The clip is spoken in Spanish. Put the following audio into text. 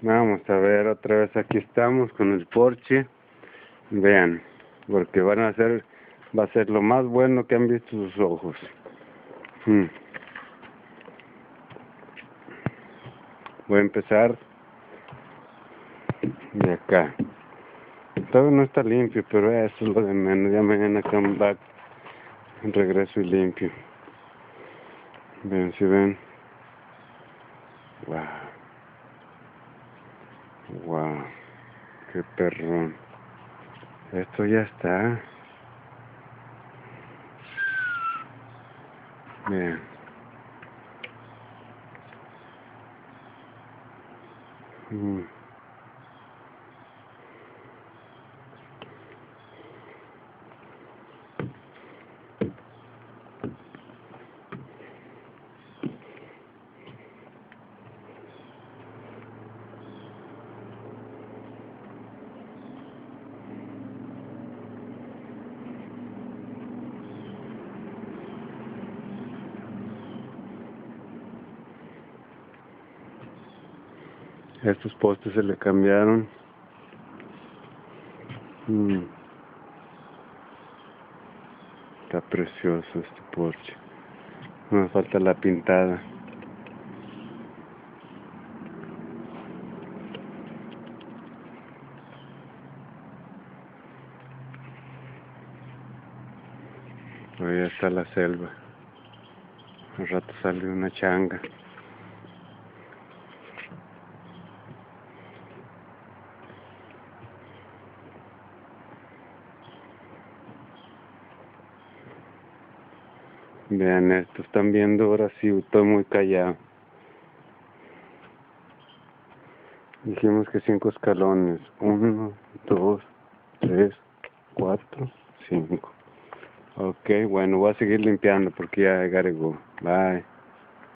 Vamos a ver otra vez, aquí estamos con el porche. Vean, porque va a ser lo más bueno que han visto sus ojos. Voy a empezar de acá. Todavía no está limpio, pero eso es lo de menos. Ya mañana come back, regreso y limpio. Vean, si ven. Wow. Wow. Qué perrón. Esto ya está. Vean. Estos postes se le cambiaron. Está precioso este porche. Me falta la pintada. Ahí está la selva. Al rato sale una changa. Vean esto, están viendo ahora sí, estoy muy callado. Dijimos que 5 escalones. 1, 2, 3, 4, 5. Ok, bueno, voy a seguir limpiando porque ya I gotta go. Bye.